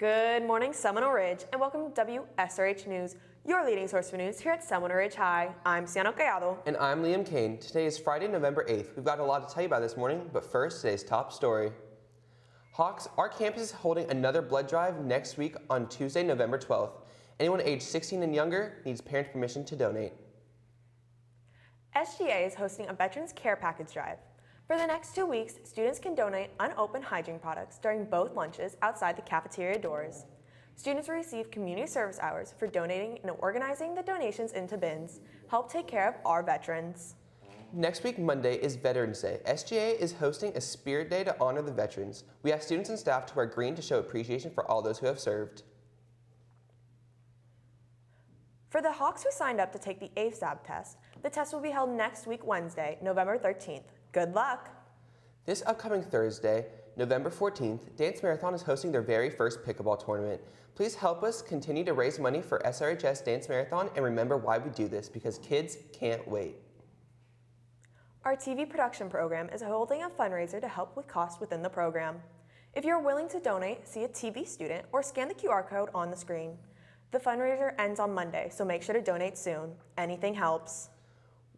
Good morning, Seminole Ridge, and welcome to Wsrh News, your leading source for news here at Seminole Ridge High. I'm Sienna Callado. And I'm Liam Kane. Today is Friday, November 8th. We've got a lot to tell you about this morning, but first, today's top story. Hawks, our campus is holding another blood drive next week on Tuesday, November 12th. Anyone aged 16 and younger needs parent permission to donate. SGA is hosting a Veterans Care Package Drive. For the next 2 weeks, students can donate unopened hygiene products during both lunches outside the cafeteria doors. Students will receive community service hours for donating and organizing the donations into bins. Help take care of our veterans. Next week, Monday, is Veterans Day. SGA is hosting a Spirit Day to honor the veterans. We ask students and staff to wear green to show appreciation for all those who have served. For the Hawks who signed up to take the ASAB test, the test will be held next week, Wednesday, November 13th. Good luck! This upcoming Thursday, November 14th, Dance Marathon is hosting their very first pickleball tournament. Please help us continue to raise money for SRHS Dance Marathon and remember why we do this, because kids can't wait. Our TV production program is holding a fundraiser to help with costs within the program. If you're willing to donate, see a TV student or scan the QR code on the screen. The fundraiser ends on Monday, so make sure to donate soon. Anything helps.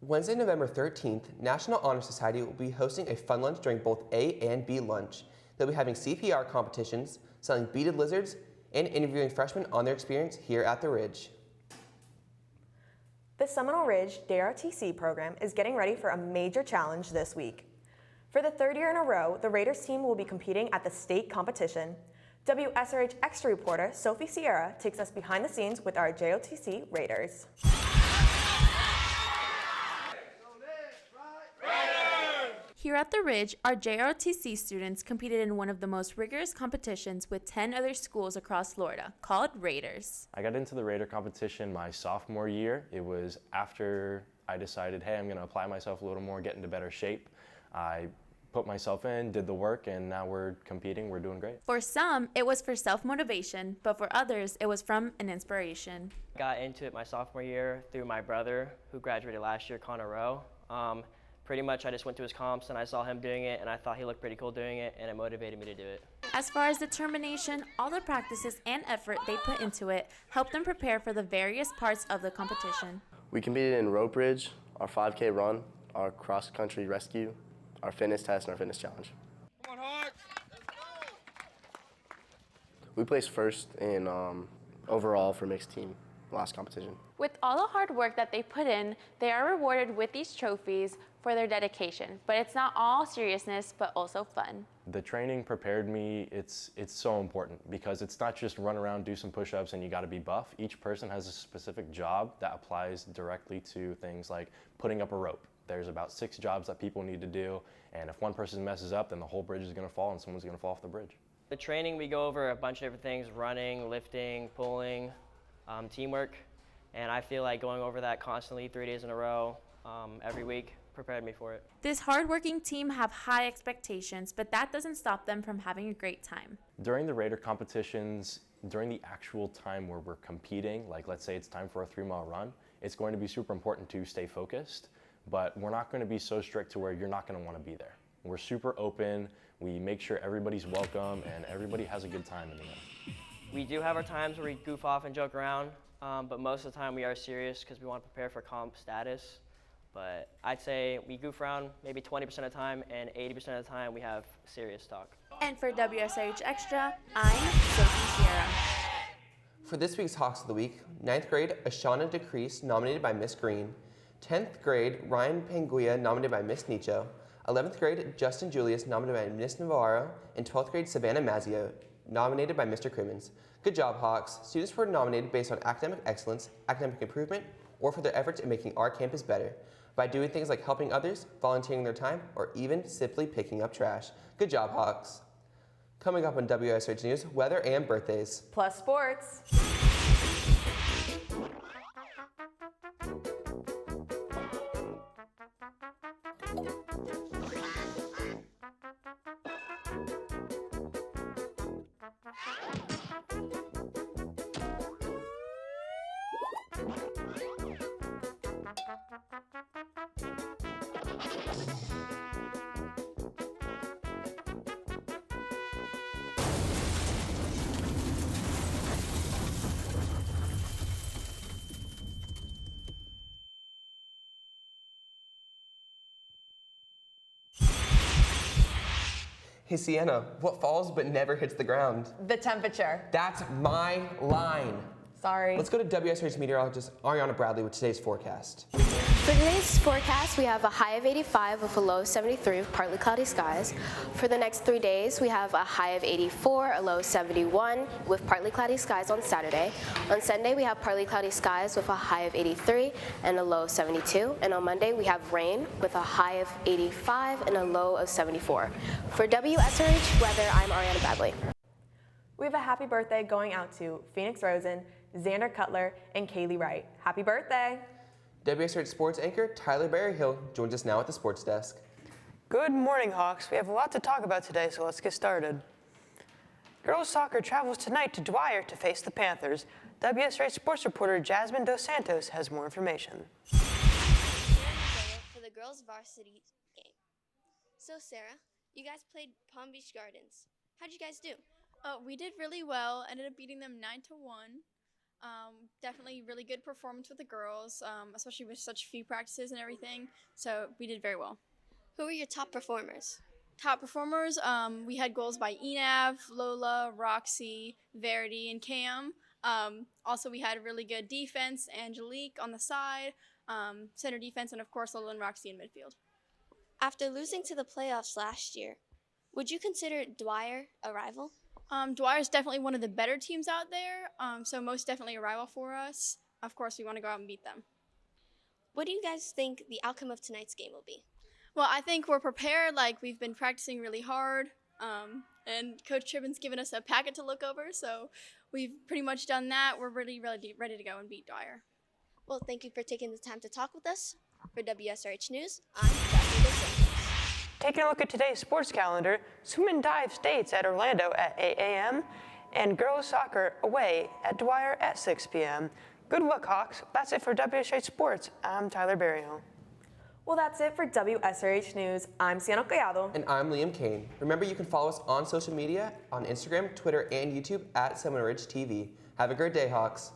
Wednesday, November 13th, National Honor Society will be hosting a fun lunch during both A and B lunch. They'll be having CPR competitions, selling beaded lizards, and interviewing freshmen on their experience here at the Ridge. The Seminole Ridge DRTC program is getting ready for a major challenge this week. For the third year in a row, the Raiders team will be competing at the state competition. Wsrh Extra reporter Sophie Sierra takes us behind the scenes with our JOTC Raiders. Here at the Ridge, our JRTC students competed in one of the most rigorous competitions with 10 other schools across Florida, called Raiders. I got into the Raider competition my sophomore year. It was after I decided, hey, I'm going to apply myself a little more, get into better shape. I put myself in, did the work, and now we're competing. We're doing great. For some, it was for self-motivation, but for others, it was from an inspiration. Got into it my sophomore year through my brother, who graduated last year, Connor Rowe. Pretty much I just went to his comps and I saw him doing it and I thought he looked pretty cool doing it and it motivated me to do it. As far as determination, all the practices and effort they put into it helped them prepare for the various parts of the competition. We competed in rope bridge, our 5K run, our cross-country rescue, our fitness test, and our fitness challenge. Come on, Hawks! We placed first in overall for mixed team last competition. With all the hard work that they put in, they are rewarded with these trophies for their dedication. But it's not all seriousness, but also fun. The training prepared me. It's so important because it's not just run around, do some push-ups, and you got to be buff. Each person has a specific job that applies directly to things like putting up a rope. There's about 6 jobs that people need to do, and if one person messes up, then the whole bridge is going to fall and someone's going to fall off the bridge. The training, we go over a bunch of different things: running, lifting, pulling, teamwork, and I feel like going over that constantly 3 days in a row, every week, prepared me for it. This hardworking team have high expectations, but that doesn't stop them from having a great time. During the Raider competitions, during the actual time where we're competing, like let's say it's time for a 3-mile run, it's going to be super important to stay focused, but we're not going to be so strict to where you're not going to want to be there. We're super open, we make sure everybody's welcome, and everybody has a good time in the end. We do have our times where we goof off and joke around, but most of the time we are serious because we want to prepare for comp status. But I'd say we goof around maybe 20% of the time, and 80% of the time we have serious talk. And for WSRH Extra, I'm Sophie Sierra. For this week's Hawks of the Week, 9th grade, Ashana DeCrease, nominated by Miss Green. 10th grade, Ryan Panguia, nominated by Miss Nicho. 11th grade, Justin Julius, nominated by Miss Navarro. And 12th grade, Savannah Mazzio, nominated by Mr. Crimmins. Good job, Hawks. Students were nominated based on academic excellence, academic improvement, or for their efforts in making our campus better, by doing things like helping others, volunteering their time, or even simply picking up trash. Good job, Hawks. Coming up on WSRH News, weather and birthdays. Plus sports. Hey, Sienna, what falls but never hits the ground? The temperature. That's my line. Sorry. Let's go to WSRH meteorologist Ariana Bradley with today's forecast. For today's forecast, we have a high of 85 with a low of 73 with partly cloudy skies. For the next 3 days, we have a high of 84, a low of 71 with partly cloudy skies on Saturday. On Sunday, we have partly cloudy skies with a high of 83 and a low of 72. And on Monday, we have rain with a high of 85 and a low of 74. For WSRH weather, I'm Ariana Bradley. We have a happy birthday going out to Phoenix Rosen, Xander Cutler, and Kaylee Wright. Happy birthday! WSRH sports anchor Tyler Berryhill joins us now at the sports desk. Good morning, Hawks. We have a lot to talk about today, so let's get started. Girls soccer travels tonight to Dwyer to face the Panthers. WSRH sports reporter Jasmine Dos Santos has more information. For the girls varsity game. So Sarah, you guys played Palm Beach Gardens. How'd you guys do? We did really well. Ended up beating them 9-1. Definitely really good performance with the girls, especially with such few practices and everything. So we did very well. Who were your top performers? Top performers, we had goals by Enav, Lola, Roxy, Verity, and Cam. Also, we had really good defense, Angelique on the side, center defense, and of course Lola and Roxy in midfield. After losing to the playoffs last year, would you consider Dwyer a rival? Dwyer is definitely one of the better teams out there, so most definitely a rival for us. Of course, we want to go out and beat them. What do you guys think the outcome of tonight's game will be? Well, I think we're prepared. Like, we've been practicing really hard, and Coach Tribbin's given us a packet to look over, so we've pretty much done that. We're really ready to go and beat Dwyer. Well, thank you for taking the time to talk with us. For WSRH News, I'm Jasmine Dos Santos. Taking a look at today's sports calendar, swim and dive states at Orlando at 8 a.m. and girls soccer away at Dwyer at 6 p.m. Good luck, Hawks. That's it for WSH Sports. I'm Tyler Berryhill. Well, that's it for WSRH News. I'm Sienna Collado. And I'm Liam Kane. Remember, you can follow us on social media on Instagram, Twitter, and YouTube at Seminole Ridge TV. Have a great day, Hawks.